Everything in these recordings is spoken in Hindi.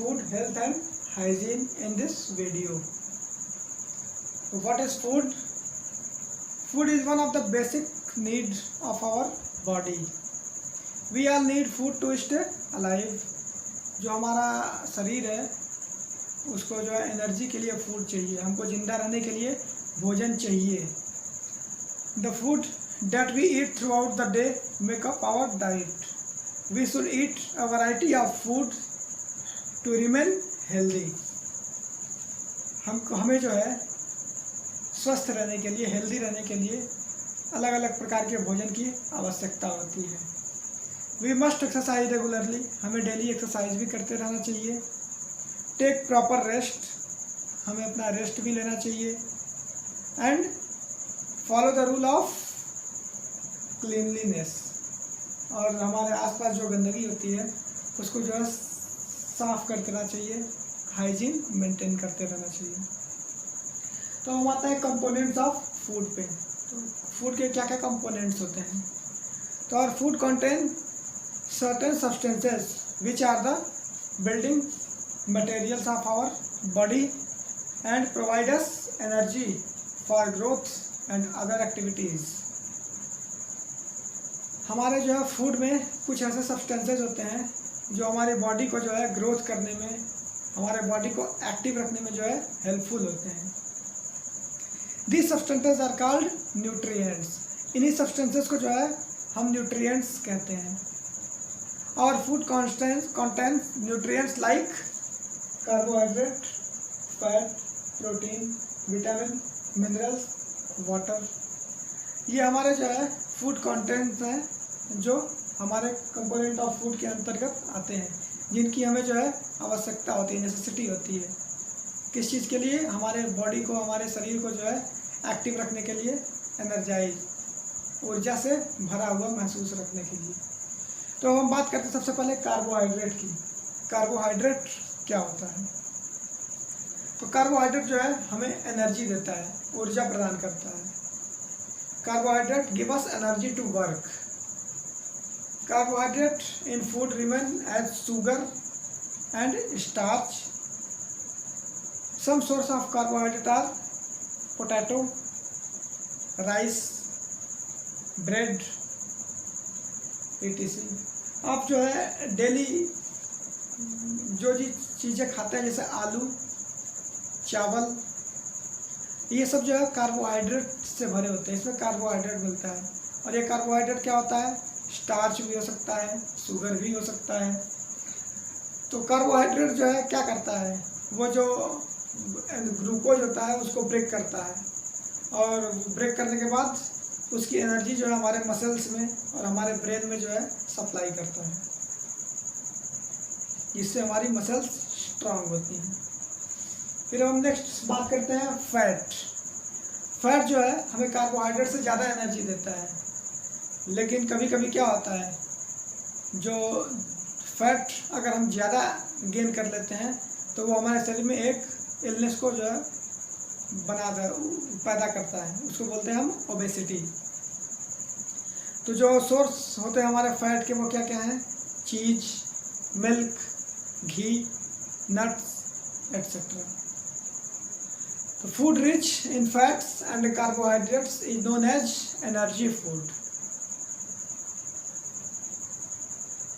food health and hygiene in this video. What is food? Food is one of the basic needs of our body. We all need food to stay alive. जो हमारा शरीर है उसको जो है एनर्जी के लिए फूड चाहिए, हमको जिंदा रहने के लिए भोजन चाहिए. The food that we eat throughout the day make up our diet. We should eat a variety of food to remain healthy. हमें जो है स्वस्थ रहने के लिए, हेल्दी रहने के लिए अलग अलग प्रकार के भोजन की आवश्यकता होती है. वी मस्ट एक्सरसाइज रेगुलरली, हमें डेली एक्सरसाइज भी करते रहना चाहिए. टेक प्रॉपर रेस्ट, हमें अपना रेस्ट भी लेना चाहिए. And follow the rule of cleanliness, और हमारे आसपास जो गंदगी होती है उसको जो है साफ करते रहना चाहिए, हाइजीन मेंटेन करते रहना चाहिए. तो हम आते हैं कंपोनेंट्स ऑफ फूड पे. तो फूड के क्या क्या कंपोनेंट्स होते हैं. तो और food contain certain substances which are the building materials of our body and provide us energy for growth and other activities. हमारे जो है फूड में कुछ ऐसे सब्सटेंसेस होते हैं जो हमारी बॉडी को जो है ग्रोथ करने में, हमारे बॉडी को एक्टिव रखने में जो है हेल्पफुल होते हैं. These substances are called nutrients. इन्हीं सब्सटेंसेस को जो है हम न्यूट्रिएंट्स कहते हैं. और food contains nutrients like carbohydrate, fat, protein, vitamin, minerals, water. ये हमारे जो है फूड कंटेंट्स हैं जो हमारे कंपोनेंट ऑफ फूड के अंतर्गत आते हैं, जिनकी हमें जो है आवश्यकता होती है, नेसेसिटी होती है. किस चीज़ के लिए? हमारे बॉडी को, हमारे शरीर को जो है एक्टिव रखने के लिए, एनर्जाइज, ऊर्जा से भरा हुआ महसूस रखने के लिए. तो हम बात करते हैं सबसे पहले कार्बोहाइड्रेट की. कार्बोहाइड्रेट क्या होता है? तो कार्बोहाइड्रेट जो है हमें एनर्जी देता है, ऊर्जा प्रदान करता है. Carbohydrate give us energy to work. Carbohydrate in food remain as sugar and starch. Some source of carbohydrate are potato, rice, bread, etc. आप जो है डेली जो चीज़ें खाते हैं जैसे आलू, चावल, ये सब जो है कार्बोहाइड्रेट से भरे होते हैं. इसमें कार्बोहाइड्रेट मिलता है. और ये कार्बोहाइड्रेट क्या होता है? स्टार्च भी हो सकता है, शुगर भी हो सकता है. तो कार्बोहाइड्रेट जो है क्या करता है? वो जो ग्लूकोज होता है उसको ब्रेक करता है, और ब्रेक करने के बाद उसकी एनर्जी जो है हमारे मसल्स में और हमारे ब्रेन में जो है सप्लाई करता है, जिससे हमारी मसल्स स्ट्रांग होती हैं. फिर हम नेक्स्ट बात करते हैं फैट. फैट जो है हमें कार्बोहाइड्रेट से ज़्यादा एनर्जी देता है, लेकिन कभी कभी क्या होता है, जो फैट अगर हम ज़्यादा गेन कर लेते हैं तो वो हमारे शरीर में एक इलनेस को जो है पैदा करता है, उसको बोलते हैं हम ओबेसिटी. तो जो सोर्स होते हैं हमारे फैट के वो क्या क्या हैं? Cheese, milk, ghee, nuts etcetera. तो food rich in fats and carbohydrates is known as energy food.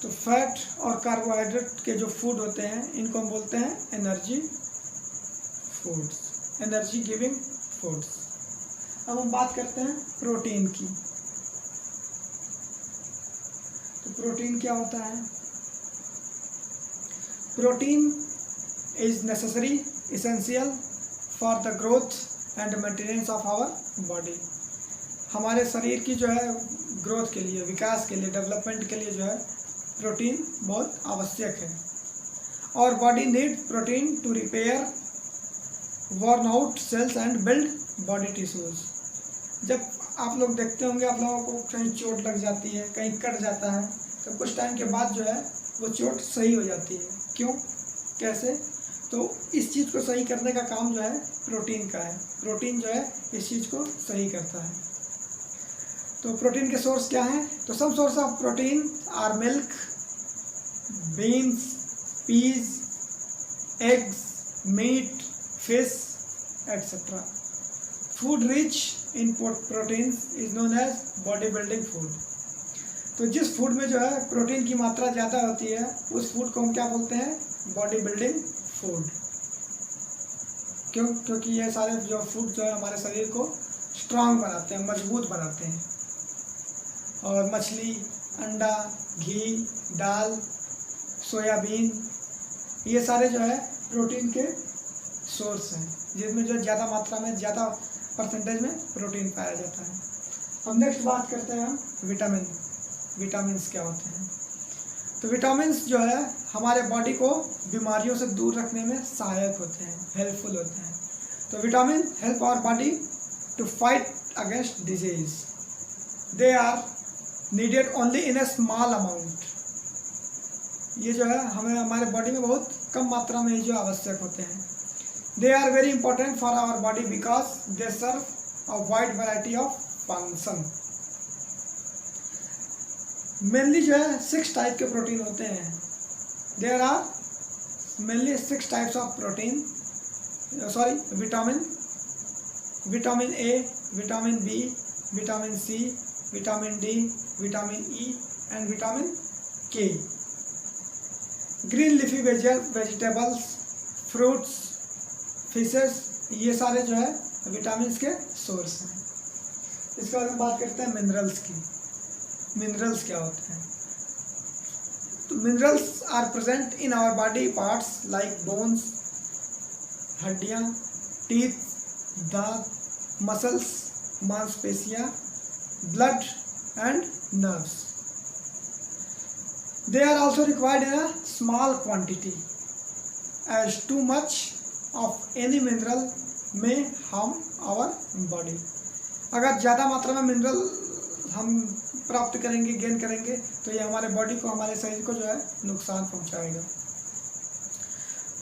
तो फैट और कार्बोहाइड्रेट के जो फूड होते हैं इनको हम बोलते हैं energy foods, energy giving foods. अब हम बात करते हैं प्रोटीन की. तो प्रोटीन क्या होता है? Protein is necessary, essential for the growth and maintenance of our body. हमारे शरीर की जो है ग्रोथ के लिए, विकास के लिए, डेवलपमेंट के लिए जो है प्रोटीन बहुत आवश्यक है. और body need protein to repair worn out cells and build body tissues. जब आप लोग देखते होंगे, आप लोगों को कहीं चोट लग जाती है, कहीं कट जाता है, तो कुछ टाइम के बाद जो है वो चोट सही हो जाती है. क्यों? कैसे? तो इस चीज़ को सही करने का काम जो है प्रोटीन का है. प्रोटीन जो है इस चीज़ को सही करता है. तो प्रोटीन के सोर्स क्या हैं? तो some source of protein are milk, beans, peas, eggs, meat, fish, etc. Food rich in proteins is known as body building food. तो जिस फूड में जो है प्रोटीन की मात्रा ज़्यादा होती है उस फूड को हम क्या बोलते हैं? Body building food. क्यों? क्योंकि ये सारे जो फूड जो है हमारे शरीर को स्ट्रांग बनाते हैं, मजबूत बनाते हैं। और मछली, अंडा, घी, दाल, सोयाबीन, ये सारे जो है प्रोटीन के सोर्स हैं, जिसमें जो ज़्यादा मात्रा में, ज़्यादा परसेंटेज में प्रोटीन पाया जाता है। अब नेक्स्ट बात करते हैं हम विटामिन्स क्या होते हैं। तो विटामिन्स जो है हमारे बॉडी को बीमारियों से दूर रखने में सहायक होते हैं, हेल्पफुल होते हैं। तो vitamin help our body to fight against disease. They are needed only in a small amount. ये जो है हमें हमारे बॉडी में बहुत कम मात्रा में जो आवश्यक होते हैं। They are very important for our body because they serve a wide variety of function. Mainly जो है 6 टाइप के प्रोटीन होते हैं। There are mainly 6 types of protein, vitamin A, vitamin B, vitamin C, vitamin D, vitamin E and vitamin K. Green leafy vegetables, fruits, fishes, ये सारे जो है विटामिन के सोर्स हैं। इसके बाद हम बात करते हैं मिनरल्स की। मिनरल्स क्या होते हैं? तो minerals are present in our body parts like bones, हड्डियाँ, टीथ, दांत, मसल्स, मांसपेशियाँ, blood and nerves. They are also required in a small quantity as too much of any mineral may harm our body. अगर ज़्यादा मात्रा में मिनरल हम प्राप्त करेंगे, गेन करेंगे, तो ये हमारे बॉडी को, हमारे शरीर को जो है नुकसान पहुंचाएगा।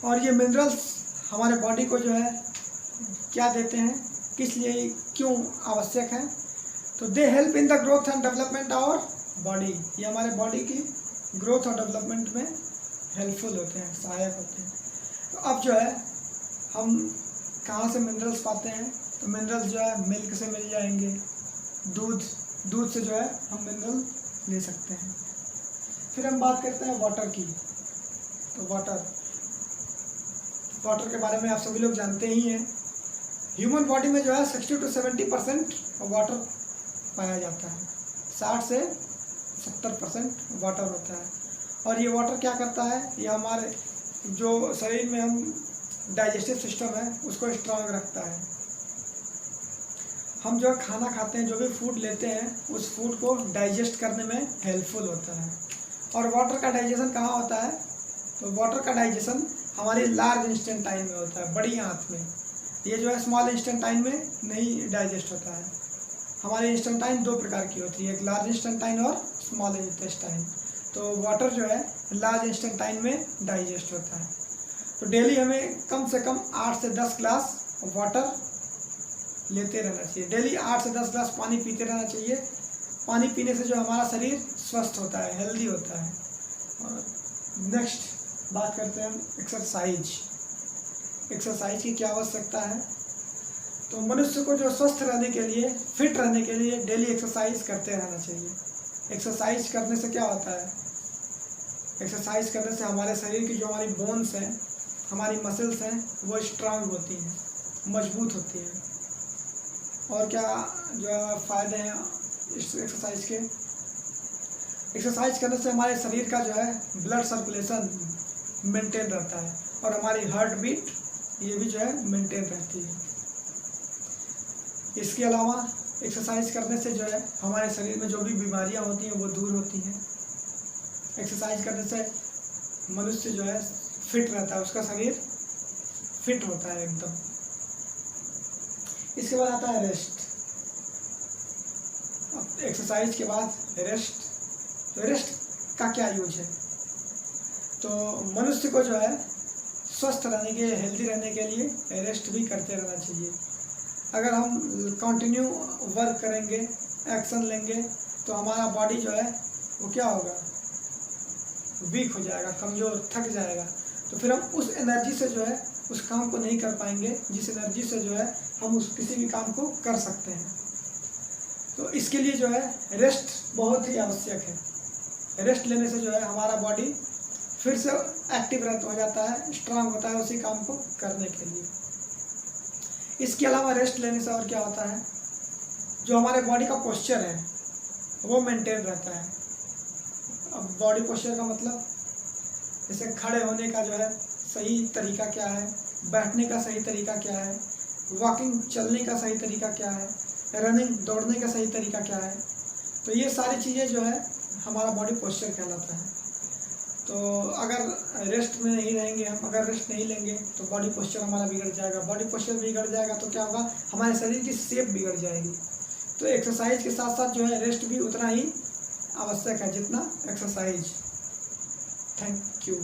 और ये मिनरल्स हमारे बॉडी को जो है क्या देते हैं, किस लिए, क्यों आवश्यक है? तो they help in the growth and development our body. ये हमारे बॉडी की ग्रोथ और डेवलपमेंट में हेल्पफुल होते हैं, सहायक होते हैं। तो अब जो है हम कहाँ से मिनरल्स पाते हैं? तो मिनरल्स जो है मिल्क से मिल जाएंगे, दूध से जो है हम मिनरल ले सकते हैं। फिर हम बात करते हैं वाटर की। तो वाटर के बारे में आप सभी लोग जानते ही हैं। ह्यूमन बॉडी में जो है 60 to 70% वाटर पाया जाता है, 60 से 70% वाटर होता है। और ये वाटर क्या करता है? ये हमारे जो शरीर में हम डाइजेस्टिव सिस्टम है उसको स्ट्रांग रखता है। हम जो खाना खाते हैं, जो भी फूड लेते हैं, उस फूड को डाइजेस्ट करने में हेल्पफुल होता है। और वाटर का डाइजेशन कहाँ होता है? तो वाटर का डाइजेशन हमारी लार्ज इंस्टेंटाइन में होता है, बड़ी आंत में। ये जो है स्मॉल इंस्टेंटाइन में नहीं डाइजेस्ट होता है। हमारी इंस्टेंटाइन 2 प्रकार की होती है, एक लार्ज इंस्टेंटाइन और स्मॉल इंटेस्टाइन। तो वाटर जो है लार्ज इंस्टेंटाइन में डाइजेस्ट होता है। तो डेली हमें कम से कम 8 से 10 ग्लास वाटर लेते रहना चाहिए। डेली 8 से 10 ग्लास पानी पीते रहना चाहिए। पानी पीने से जो हमारा शरीर स्वस्थ होता है, हेल्दी होता है। और नेक्स्ट बात करते हैं हम एक्सरसाइज की क्या आवश्यकता है। तो मनुष्य को जो स्वस्थ रहने के लिए, फिट रहने के लिए डेली एक्सरसाइज करते रहना चाहिए। एक्सरसाइज करने से क्या होता है? एक्सरसाइज करने से हमारे शरीर की जो हमारी बोन्स हैं, हमारी मसल्स हैं, वो स्ट्रांग होती हैं, मजबूत होती हैं। और क्या जो फ़ायदे हैं इस एक्सरसाइज के? एक्सरसाइज करने से हमारे शरीर का जो है ब्लड सर्कुलेशन मेंटेन रहता है और हमारी हार्ट बीट ये भी जो है मेंटेन रहती है। इसके अलावा एक्सरसाइज करने से जो है हमारे शरीर में जो भी बीमारियां होती हैं वो दूर होती हैं। एक्सरसाइज करने से मनुष्य जो है फिट रहता है, उसका शरीर फिट होता है एकदम। इसके बाद आता है रेस्ट। अब एक्सरसाइज के बाद रेस्ट। तो रेस्ट का क्या यूज है? तो मनुष्य को जो है स्वस्थ रहने के लिए, हेल्दी रहने के लिए रेस्ट भी करते रहना चाहिए। अगर हम कंटिन्यू वर्क करेंगे, एक्शन लेंगे, तो हमारा बॉडी जो है वो क्या होगा? वीक हो जाएगा, कमज़ोर, थक जाएगा। तो फिर हम उस एनर्जी से जो है उस काम को नहीं कर पाएंगे जिस एनर्जी से जो है हम उस किसी भी काम को कर सकते हैं। तो इसके लिए जो है रेस्ट बहुत ही आवश्यक है। रेस्ट लेने से जो है हमारा बॉडी फिर से एक्टिव रहता हो जाता है, स्ट्रांग होता है उसी काम को करने के लिए। इसके अलावा रेस्ट लेने से और क्या होता है, जो हमारे बॉडी का पोस्चर है वो मेंटेन रहता है। अब बॉडी पोस्चर का मतलब जैसे खड़े होने का जो है सही तरीका क्या है, बैठने का सही तरीका क्या है, वॉकिंग चलने का सही तरीका क्या है, रनिंग दौड़ने का सही तरीका क्या है। तो ये सारी चीज़ें जो है हमारा बॉडी पोस्चर कहलाता है। तो अगर रेस्ट में नहीं रहेंगे हम, अगर रेस्ट नहीं लेंगे तो बॉडी पोस्चर हमारा बिगड़ जाएगा। बॉडी पोस्चर बिगड़ जाएगा तो क्या होगा, हमारे शरीर की शेप बिगड़ जाएगी। तो एक्सरसाइज के साथ साथ जो है रेस्ट भी उतना ही आवश्यक है जितना एक्सरसाइज। Thank you.